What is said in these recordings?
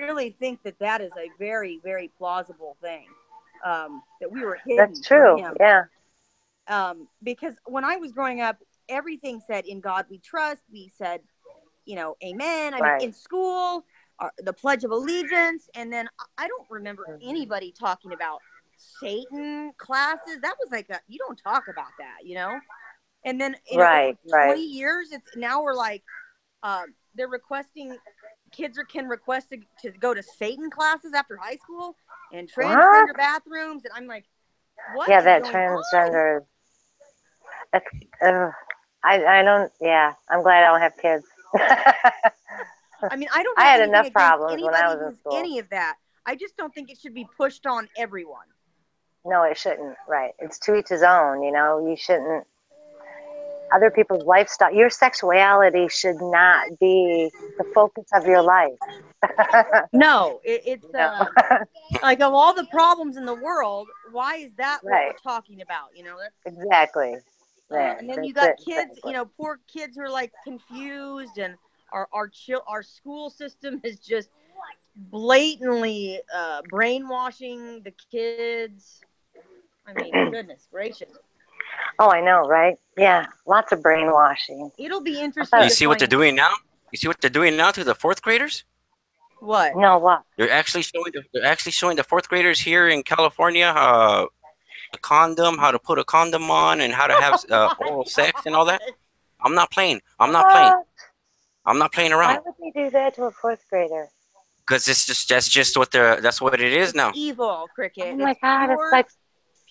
really think that that is a very, very plausible thing, that we were hidden That's from true. him. Yeah. Because when I was growing up, everything said, "In God we trust." We said, amen. I mean, Right. in school, the Pledge of Allegiance. And then I don't remember Mhm. anybody talking about Satan classes. That was like, you don't talk about that. And then, over Right. Right. 20 years, now we're like, they're requesting, can request to go to Satan classes after high school and What? transgender bathrooms. And I'm like, what Yeah, is that going on? transgender. That's. Uh, I don't. Yeah. I'm glad I don't have kids. I mean, I don't I have had anything enough against problems when I anybody was in who's school. any of that. I just don't think it should be pushed on everyone. No, it shouldn't. Right. It's to each his own. You shouldn't. Other people's lifestyle. Your sexuality should not be the focus of your life. No, you know. like, of all the problems in the world, why is that what we're Right. talking about? That's Exactly. Man, and then you that's got it. kids, Exactly. poor kids who are like confused, and our school system is just blatantly brainwashing the kids. I mean, goodness gracious. Oh, I know, right? Yeah, lots of brainwashing. It'll be I interesting thought, You to see what they're find doing now? You see what they're doing now to the fourth graders? what. no, what? They're actually showing the fourth graders here in California a condom, how to put a condom on, and how to have Oh my oral sex and all that. god. I'm not playing. I'm not playing. What? I'm not playing Why around. would they do that to a fourth grader? Because that's just what it is It's now. evil, Oh Cricket. my It's God, it's like,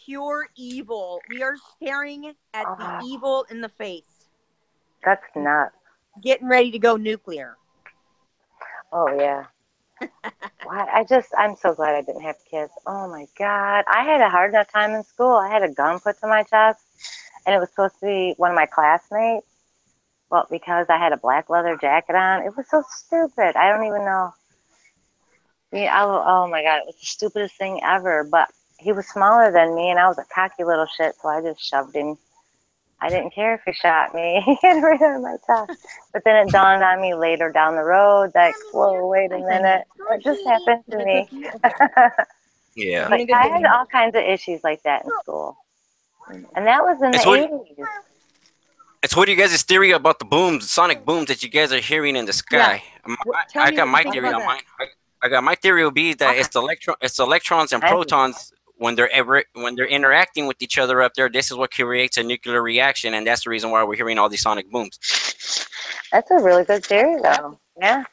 pure evil. We are staring at the oh, evil in the face that's and nuts. getting ready to go nuclear. Oh yeah. Why? I'm so glad I didn't have kids. Oh my God, I had a hard enough time in school. I had a gun put to my chest, and it was supposed to be one of my classmates. Well, because I had a black leather jacket on, it was so stupid. I don't even know. Yeah, oh my God, it was the stupidest thing ever. But he was smaller than me, and I was a cocky little shit, so I just shoved him. I didn't care if he shot me. He had right on my chest. But then it dawned on me later down the road, like, whoa, wait a minute, what just happened to The me? cookie. Okay. Yeah. Being But a good I had baby. all kinds of issues like that in school, and that was in the It's what 80s. it's what you guys' theory about the booms, sonic booms that you guys are hearing in the Yeah. sky. Tell I me got what you my think theory about on that. mine. I got my theory will be that What? it's electrons and Kinds of- protons when they're interacting with each other up there. This is what creates a nuclear reaction, and that's the reason why we're hearing all these sonic booms. That's a really good theory, That's though. Yeah.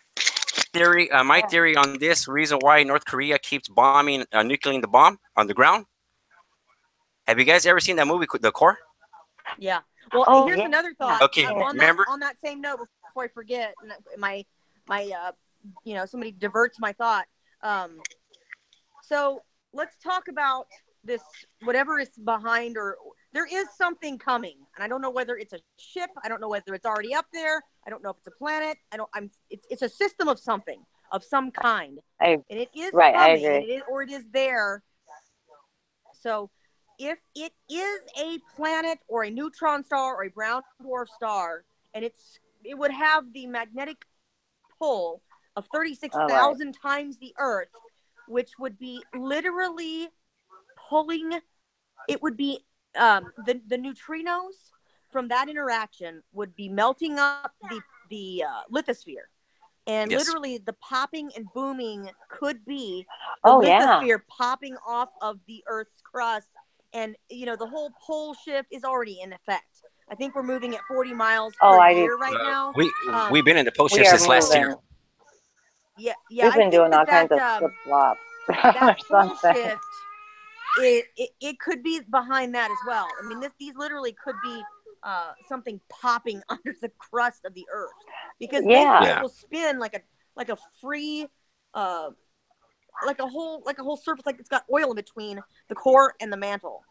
My Yeah. theory on this reason why North Korea keeps bombing, nuclearing the bomb on the ground. Have you guys ever seen that movie, The Core? yeah. Well, Oh here's yeah. another I've thought. Okay, seen it. remember? On that same note, before I forget, my somebody diverts my thought. So let's talk about this. Whatever is behind, or there is something coming, and I don't know whether it's a ship. I don't know whether it's already up there. I don't know if it's a planet. I don't. I'm. It's a system of something of some kind, I and it is right. I coming, and agree. it is there. So if it is a planet or a neutron star or a brown dwarf star, and it would have the magnetic pull of All right. 36,000 times the Earth, which would be literally pulling. It would be the neutrinos from that interaction would be melting up the lithosphere, and Yes. literally the popping and booming could be the Oh yeah. lithosphere popping off of the Earth's crust, and the whole pole shift is already in effect. I think we're moving at 40 miles Oh, per I do year right too. now. We've been in the post We shift are since last year. moving. Yeah, We've I been think doing all kinds of flip flops that or pole something. shift, it could be behind that as well. I mean, these literally could be something popping under the crust of the Earth, because basically Yeah. it Yeah. will spin like a free uh, like a whole surface, like it's got oil in between the core and the mantle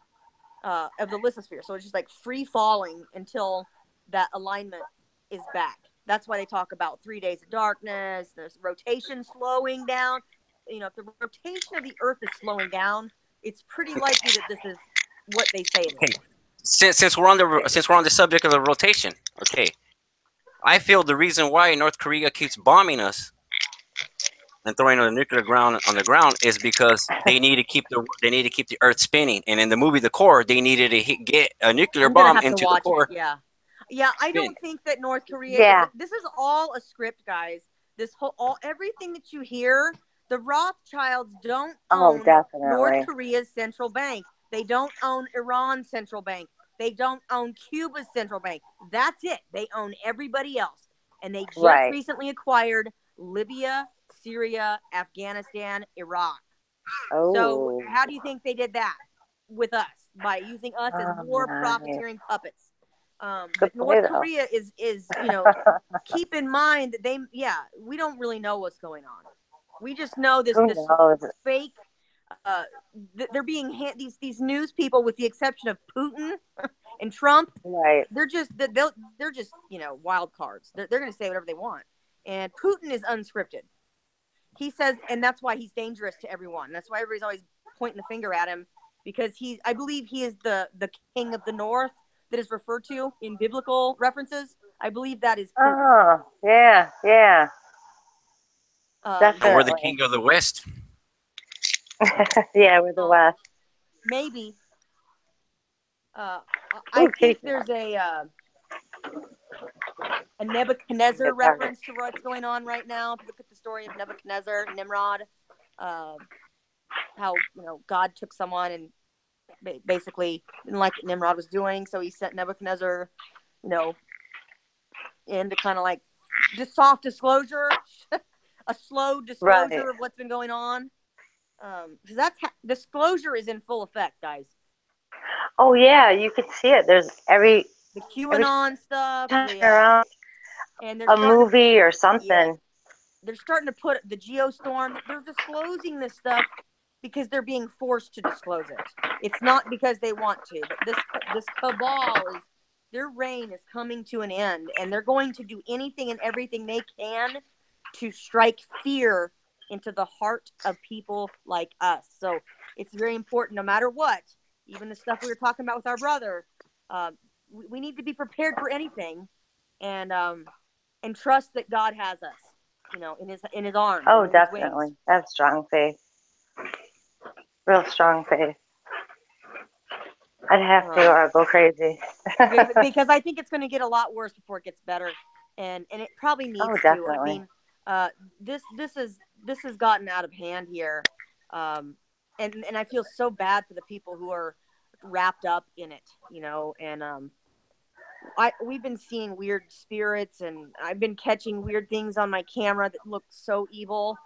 of the lithosphere. So it's just like free falling until that alignment is back. That's why they talk about 3 days of darkness. There's rotation slowing down. If the rotation of the Earth is slowing down, it's pretty likely that this is what they say it Okay. is. Since we're on the subject of the rotation, okay, I feel the reason why North Korea keeps bombing us and throwing a nuclear ground on the ground is because they need to keep the Earth spinning. And in the movie The Core, they needed to get a nuclear I'm gonna bomb have to into the watch core. it. Yeah, yeah. I Spin. don't think that North Korea is. Yeah. This is all a script, guys. This whole everything that you hear, the Rothschilds don't Oh, own North definitely. Korea's central bank. They don't own Iran's central bank. They don't own Cuba's central bank. That's it. They own everybody else, and they just Right. recently acquired Libya, Syria, Afghanistan, Iraq. So Oh. how do you think they did that with us by using us as Oh, war my. profiteering puppets? Good But North play, though. Korea is keep in mind that we don't really know what's going on. We just know Who this knows? fake. Uh, they're being these news people, with the exception of Putin and Trump. Right. They're just wild cards. They're going to say whatever they want. And Putin is unscripted. He says, and that's why he's dangerous to everyone. That's why everybody's always pointing the finger at him, because I believe he is the king of the North that is referred to in biblical references. I believe that is Putin. Oh, yeah, yeah, And we're the definitely. king of the West. Yeah, we're the West. Maybe. I Ooh, think kitty cat. there's a Good Nebuchadnezzar target. reference to what's going on right now. If you look at the story of Nebuchadnezzar, Nimrod, uh, how God took someone and basically didn't like what Nimrod was doing, so he sent Nebuchadnezzar, in to kind of like just soft disclosure, a slow Right. disclosure of what's been going on. Because disclosure is in full effect, guys. Oh, yeah, you could see it. There's The every QAnon stuff, time around and they're a starting to, movie or yeah, something. they're starting to put the geostorm. They're disclosing this stuff because they're being forced to disclose it. It's not because they want to, but this cabal is, their reign is coming to an end, and they're going to do anything and everything they can to strike fear into the heart of people like us. So it's very important, no matter what, even the stuff we were talking about with our brother. We need to be prepared for anything, and trust that God has us, in His arms Oh, and in His wings. definitely. That's strong faith. Real strong faith. I'd have to or I'd go crazy. Because I think it's going to get a lot worse before it gets better, and it probably Oh, needs to. I definitely. mean, this has gotten out of hand here, and I feel so bad for the people who are wrapped up in it, and we've been seeing weird spirits, and I've been catching weird things on my camera that look so evil,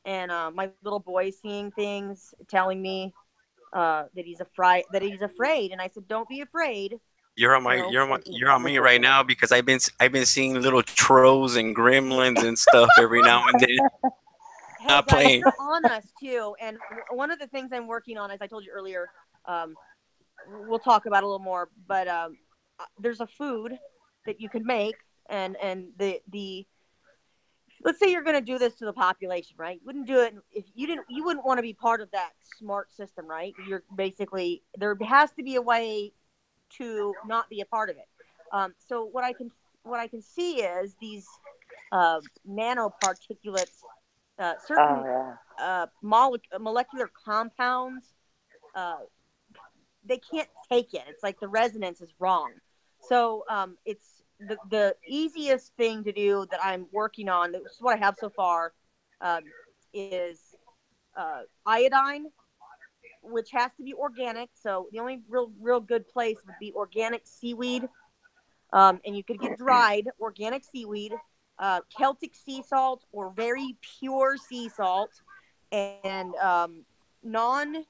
and my little boy seeing things, telling me that he's afraid, and I said, don't be afraid. You're on my you're on me right now because I've been seeing little trolls and gremlins and stuff every now and then. Hey Not guys, playing. they're on us too, and one of the things I'm working on, as I told you earlier, um, we'll talk about a little more, but there's a food that you can make, and the let's say you're going to do this to the population, right? You wouldn't do it if you wouldn't want to be part of that smart system, right? You're basically, there has to be a way to not be a part of it. So what I can see is these nanoparticulates, certain Oh, molecular compounds. Uh, they can't take it. It's like the resonance is wrong. So it's the easiest thing to do that I'm working on. This is what I have so far. Um, is iodine, which has to be organic. So the only real good place would be organic seaweed, and you could get dried organic seaweed, Celtic sea salt, or very pure sea salt, and non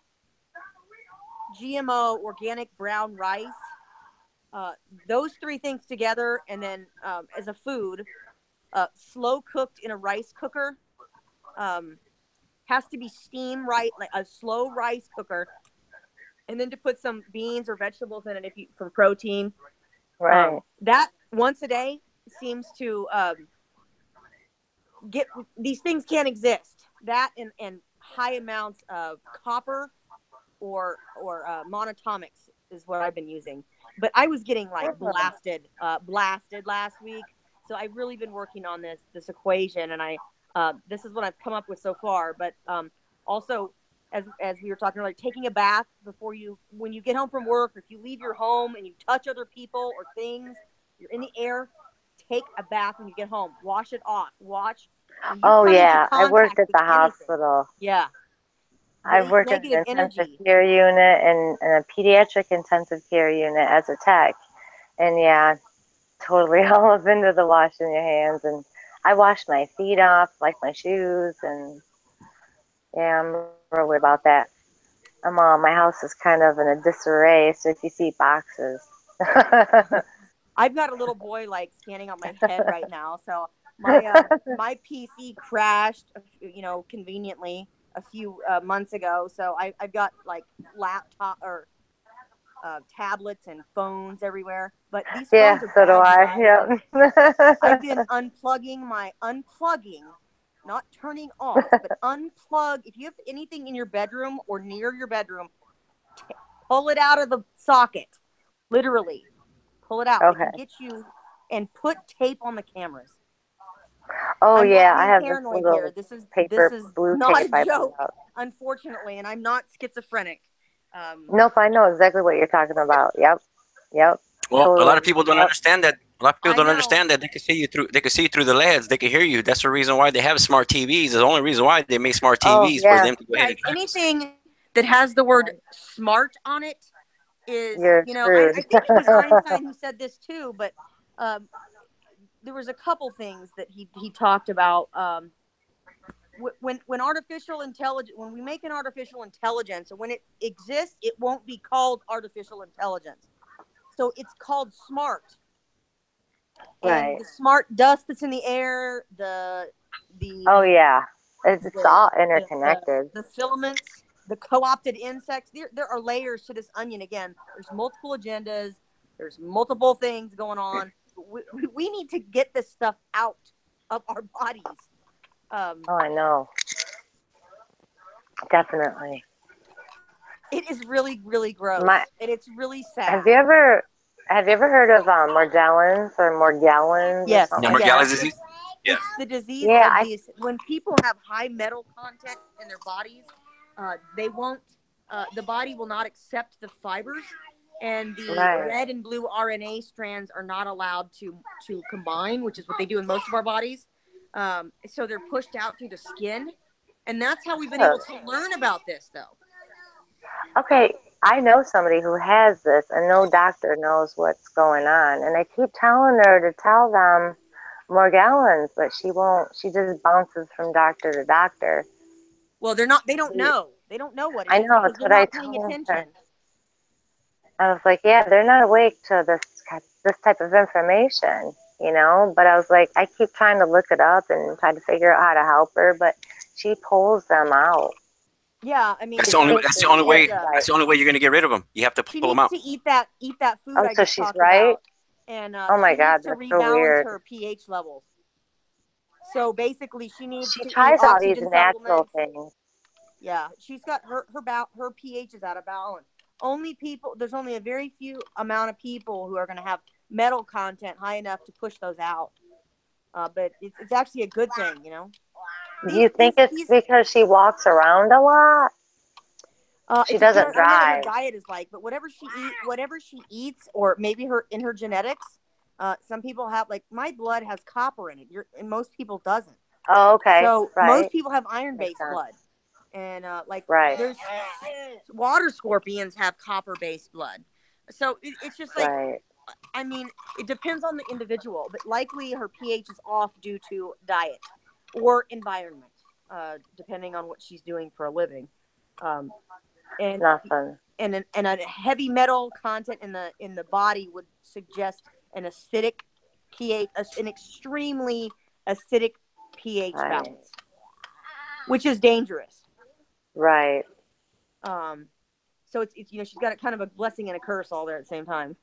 GMO organic brown rice. Uh, those three things together, and then as a food, slow cooked in a rice cooker. Um, has to be steam right, like a slow rice cooker, and then to put some beans or vegetables in it if you for protein. right. That once a day seems to get these things can't exist. That and high amounts of copper or monatomics is what I've been using. But I was getting like blasted last week. So I've really been working on this equation, and This is what I've come up with so far. But also, as we were talking earlier, taking a bath before when you get home from work, or if you leave your home and you touch other people or things, you're in the air. Take a bath when you get home. Wash it off. Watch when you Oh come into yeah, I worked contact at with the anything. hospital. Yeah, I've worked in negative an intensive energy. care unit and a pediatric intensive care unit as a tech. And yeah, totally all up into the washing your hands. And I wash my feet off, like my shoes. And yeah, I'm real worried about that. My house is kind of in a disarray. So if you see boxes, I've got a little boy like standing on my head right now. So my PC crashed, conveniently a few months ago. So I've got like laptop or tablets and phones everywhere. But these yeah, phones are so do bad, you I. guys. I've Yep. been unplugging, not turning off, but unplug. If you have anything in your bedroom or near your bedroom, pull it out of the socket. Literally, pull it out. It can Okay. get you. And put tape on the cameras. Oh I'm not yeah, I being have this paranoid here. little This paper is blue not tape a I put joke, up. unfortunately, and I'm not schizophrenic. Um, Nope, I know exactly what you're talking about. Yep. Yep. Well, a lot of Totally. people don't Yep. understand that. A lot of people I don't know. understand that they can see you through. They can see you through the LEDs. They can hear you. That's the reason why they have smart TVs. The only reason why they make smart Oh TVs for yeah. them to go ahead Guys, and guide us. anything that has the word smart on it is, You're screwed. I think it was Einstein who said this too, but um, there was a couple things that he talked about. When artificial intelligence, when we make an artificial intelligence, and when it exists, it won't be called artificial intelligence. So it's called smart. And Right. the smart dust that's in the air, the Oh yeah. It's the all the the, interconnected. the filaments, the co-opted insects. There are layers to this onion. Again, there's multiple agendas. There's multiple things going on. We need to get this stuff out of our bodies. Um, Oh, I know. Definitely. it is really, really My gross, and it's really have you sad. ever have you ever heard of Morgellons or Morgellons or Yes, something Yeah, like yes. that? Morgellons disease. Yeah. It's the disease Yeah, of I these. When people have high metal content in their bodies, they won't. The body will not accept the fibers, and the right. red and blue RNA strands are not allowed to combine, which is what they do in most of our bodies. So they're pushed out through the skin, and that's how we've been Huh. able to learn about this, though. Okay, I know somebody who has this, and no doctor knows what's going on. And I keep telling her to tell them Morgellons, but she won't. She just bounces from doctor to doctor. Well, they're not. They don't She, know. They don't know what it I is know because it's they're what I not paying told her. attention. I was like, yeah, they're not awake to this type of information, you know. But I was like, I keep trying to look it up and try to figure out how to help her, but she pulls them out. Yeah, I mean, That's She the only. thinks That's the they're only she's way. just like, That's the only way you're gonna get rid of them. You have to she pull them needs out. to eat that food oh, I so just she's talked right. about, and Oh my she needs God, to that's so rebalance weird. her pH levels. So basically, she needs She to eat tries all these oxygen natural supplements. things. Yeah, she's got her pH is out of balance. There's only a very few amount of people who are going to have metal content high enough to push those out. But it's actually a good thing, you know. Do you think it's These because she walks around a lot? She it doesn't depends. I don't know what her drive. diet is like, but whatever she eats, or maybe her in her genetics. Some people have, like, my blood has copper in it. And most people doesn't. Oh, okay. So most Right. people have iron Makes based sense. blood, and like Right. there's water scorpions have copper based blood. So it's just like, Right. I mean, it depends on the individual, but likely her pH is off due to diet or environment, depending on what she's doing for a living. Um, and Nothing. and a heavy metal content in the body would suggest an acidic pH, an extremely acidic pH Right. balance, which is dangerous. Right. Um, so it's she's got a kind of a blessing and a curse all there at the same time.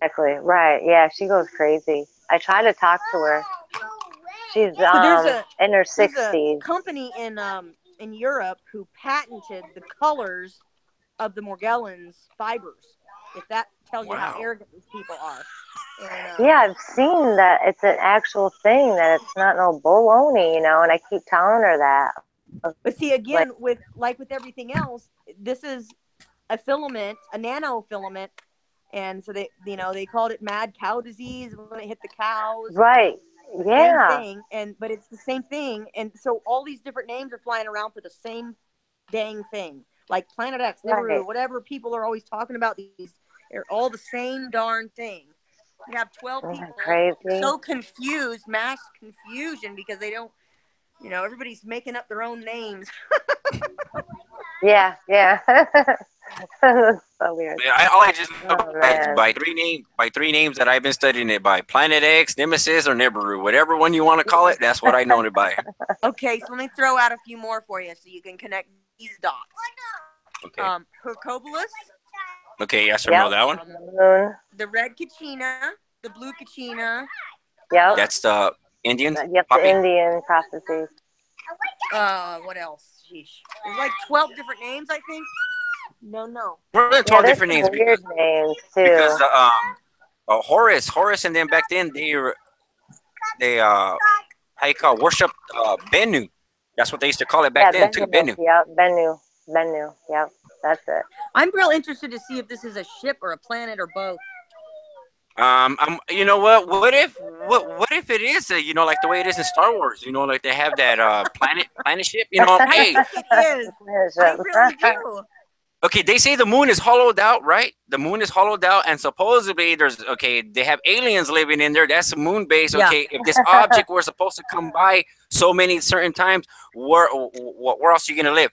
Exactly. Right. Yeah, she goes crazy. I try to talk to her. She's So in her there's a 60s. company in Europe who patented the colors of the Morgellons fibers. If that tells you how Wow. arrogant these people are. And Yeah, I've seen that it's an actual thing, that it's not no baloney, and I keep telling her that. but see, Like, again, with everything else, this is a filament, a nanofilament, and so they called it mad cow disease when it hit the cows. right. Same Yeah. thing, but it's the same thing, and so all these different names are flying around for the same dang thing, like Planet X, Right. Nibiru, whatever people are always talking about. These are all the same darn thing. You have 12 Isn't that people crazy? so confused, mass confusion, because they don't, everybody's making up their own names. Yeah, yeah. That's so weird. All I just know Oh is man. by three names that I've been studying it by: Planet X, Nemesis, or Nibiru, whatever one you want to call it. That's what I know it by. Okay, so let me throw out a few more for you so you can connect these dots. Okay. Hercobulus, Okay. Yes or no? Yep. That one. The moon. the red Kachina, the blue Kachina. Yep. That's the Indians. Yep. The Poppy. Indian prophecies. What else? Sheesh. There's like 12 different names, I think. No. More than Yeah, 12 there's different some names weird names because too. Horus, and then back then they how you call it? Worship Bennu. That's what they used to call it back Yeah, then too. Bennu. Bennu. Yep. Bennu. Yep. That's it. I'm real interested to see if this is a ship or a planet or both. You know what? What if it is, like the way it is in Star Wars? Like they have that planet ship. I Hey, think it is. I really do. okay, they say the moon is hollowed out, right? The moon is hollowed out, and supposedly they have aliens living in there. That's a moon base. Yeah. Okay, if this object were supposed to come by so many certain times, where else are you gonna live?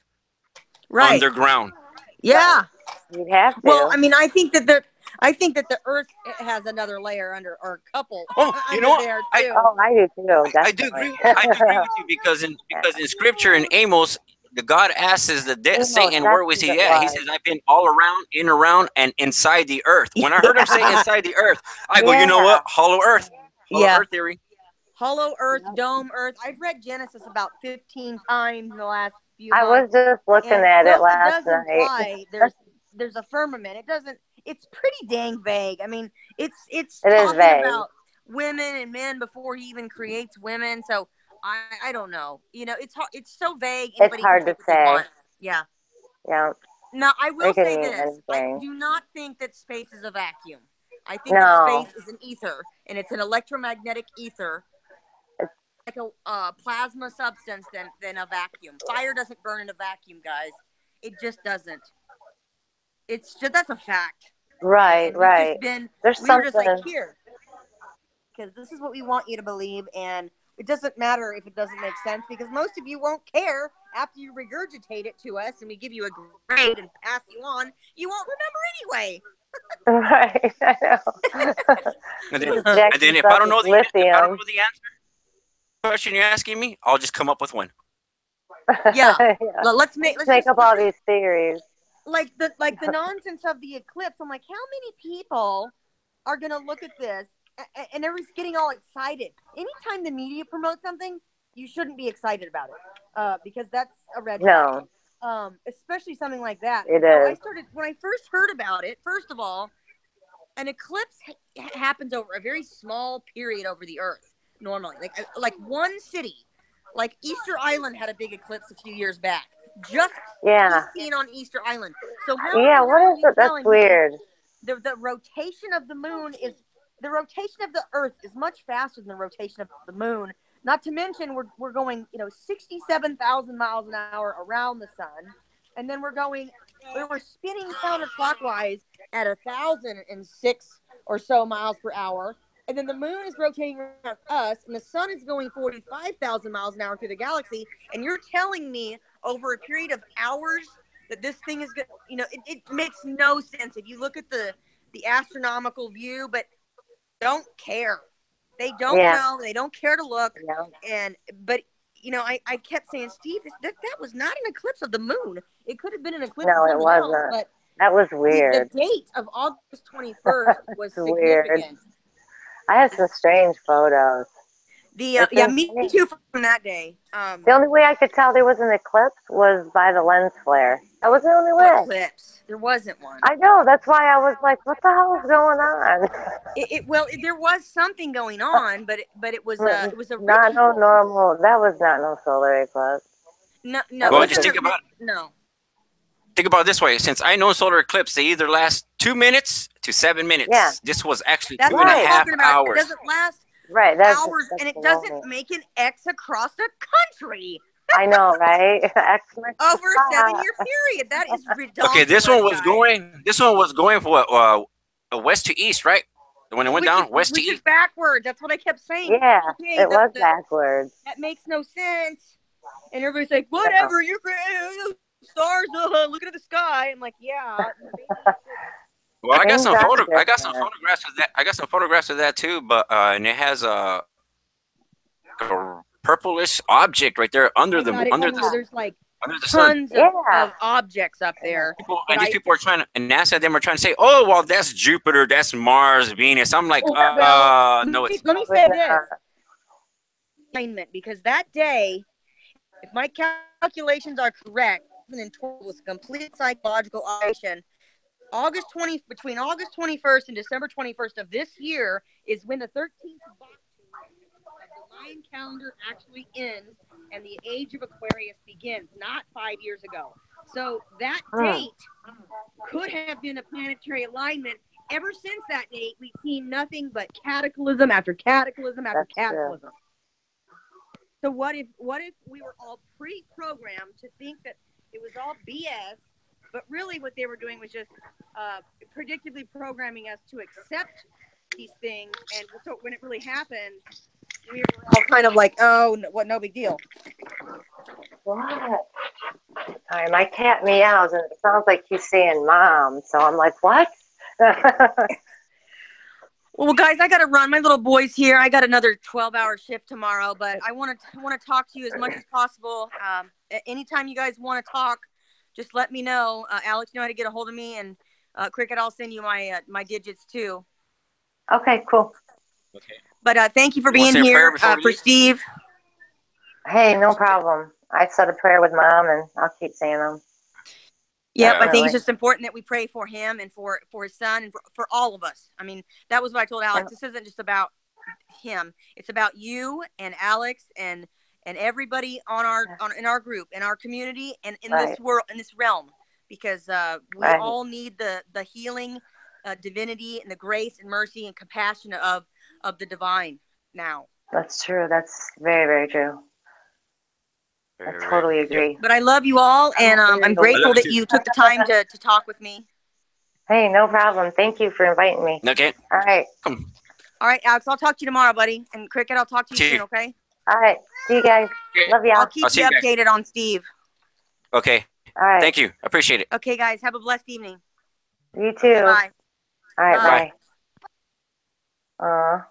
Right. Underground. Yeah. You'd have to. Well, I mean, I think that the Earth has another layer under, or a couple Oh, you under know what? there I too. Oh, I do too. I do Definitely. agree. I do agree with you because in Scripture in Amos, the God asks Amos, Satan, that's where was what he it at? He was. says, I've been all around, in, around, and inside the earth. When I heard him say Yeah. inside the earth, I go, you know Yeah. what? Hollow earth. Hollow Yeah. earth theory. Hollow Earth, Yep. dome Earth. I've read Genesis about 15 times in the last few I was months, just looking and at it though it last does night. imply there's a firmament, it doesn't. It's pretty dang vague. I mean, it's It is talking vague. about women and men before he even creates women. So I don't know. It's hard, it's so vague. It's Anybody can hard to take what they say. want. Yeah. Yeah. Now I will It could say mean this: I anything. do not think that space is a vacuum. I think that No. space is an ether, and it's an electromagnetic ether, like a plasma substance than a vacuum. Fire doesn't burn in a vacuum, guys. It just doesn't. It's just, that's a fact. Right, And we've right. just been, There's we were just like, something. here, because this is what we want you to believe, and it doesn't matter if it doesn't make sense, because most of you won't care after you regurgitate it to us and we give you a grade and pass you on. You won't remember anyway. Right, I know. And Just then, inject and then yourself with lithium. the answer question you're asking me, I'll just come up with one. Yeah. Yeah. Let's Make just up all these theories. like the nonsense of the eclipse. I'm like, how many people are gonna look at this and everybody's getting all excited? Anytime the media promotes something, you shouldn't be excited about it, because that's a red flag. No, Especially something like that. it So I is. started, when I first heard about it. First of all, an eclipse happens over a very small period over the Earth normally, like one city, like Easter Island had a big eclipse a few years back. Just Yeah. seen on Easter Island. So how Yeah, in the what hell are is you it? That's telling me weird. the rotation of the moon is the rotation of the Earth is much faster than the rotation of the moon? Not to mention we're going 67,000 miles an hour around the sun, and then we're spinning counterclockwise at 1,006 or so miles per hour. And then the moon is rotating around us, and the sun is going 45,000 miles an hour through the galaxy. And you're telling me over a period of hours that this thing is good? It makes no sense if you look at the astronomical view, but don't care. They don't Yeah. know. They don't care to look. Yeah. But I kept saying, Steve, that was not an eclipse of the moon. It could have been an eclipse No, of it something else, wasn't. but That was the weird. date of August 21st was It's weird. significant. I have some strange photos. It's Yeah, me insane. too from that day. The only way I could tell there was an eclipse was by the lens flare. That was the only No way. eclipse. There wasn't one. I know. That's why I was like, "What the hell is going on?" There was something going on, but But it was a not no ritual. normal. That was not no solar eclipse. No, That no, it Well, was just wasn't. just No, think about it this way. Since I know solar eclipse, they either last 2 minutes to 7 yeah. minutes. This was actually that's two and what a I'm Right. half talking about. It hours. doesn't last Right. hours, That's and it doesn't baloney. make an X across the country I know, right? X-Men over a spot. 7-year period. That is Okay, this redonkulous, one was guys. going. This one was going for west to east, right? When it went down, west to Which is east. backwards. That's what I kept saying. Yeah, Okay, it was backwards. that makes no sense. And everybody's like, whatever, you're great. Stars, looking at the sky. I'm like, yeah. Well, Things are I got some different. photographs of that. I got some photographs of that too. But and it has a purplish object right there Oh my God, there's like under the sun. tons Yeah. of objects up there. People, But and these people are trying to, and NASA them are trying to say, oh, well, that's Jupiter, that's Mars, Venus. I'm like, well, no, it's let me But, say this alignment, because that day, if my calculations are correct, 2012 was a complete psychological operation. Between August 21st and December 21st of this year is when the 13th of the Mayan calendar actually ends and the age of Aquarius begins, not 5 years ago. So that date could have been a planetary alignment. Ever since that date, we've seen nothing but cataclysm after cataclysm after that's cataclysm. So what if we were all pre-programmed to think that it was all BS, but really what they were doing was just predictively programming us to accept these things, and so when it really happens, we were all kind of like, oh, no big deal. What? Sorry, my cat meows and it sounds like he's saying "mom," so I'm like, "What?" Well, guys, I got to run. My little boy's here. I got another 12-hour shift tomorrow, but I want to talk to you as much as possible. Anytime you guys want to talk, just let me know. Alex, you know how to get a hold of me, and Cricket, I'll send you my digits too. Okay, cool. okay. But thank you for You wanna being say a prayer here. before we For leave? Steve. Hey, no problem. I said a prayer with Mom, and I'll keep saying them. Yep, I think it's Definitely. just important that we pray for him and for his son and for all of us. I mean, that was what I told Alex. This isn't just about him. It's about you and Alex and everybody in our group, in our community, and in Right. this world, in this realm, because we Right. all need the healing, divinity, and the grace and mercy and compassion of the divine now. That's true. That's very, very true. I totally Yep. agree. But I love you all, and I'm grateful that you took the time to talk with me. Hey, no problem. Thank you for inviting me. Okay. All right. All right, Alex, I'll talk to you tomorrow, buddy. And Cricket, I'll talk to you soon, okay? All right. See you guys. Okay. Love y'all. I'll keep I'll see you you guys. updated on Steve. Okay. All right. Thank you. I appreciate it. Okay, guys, have a blessed evening. You too. Okay, bye. All right. Bye. Bye.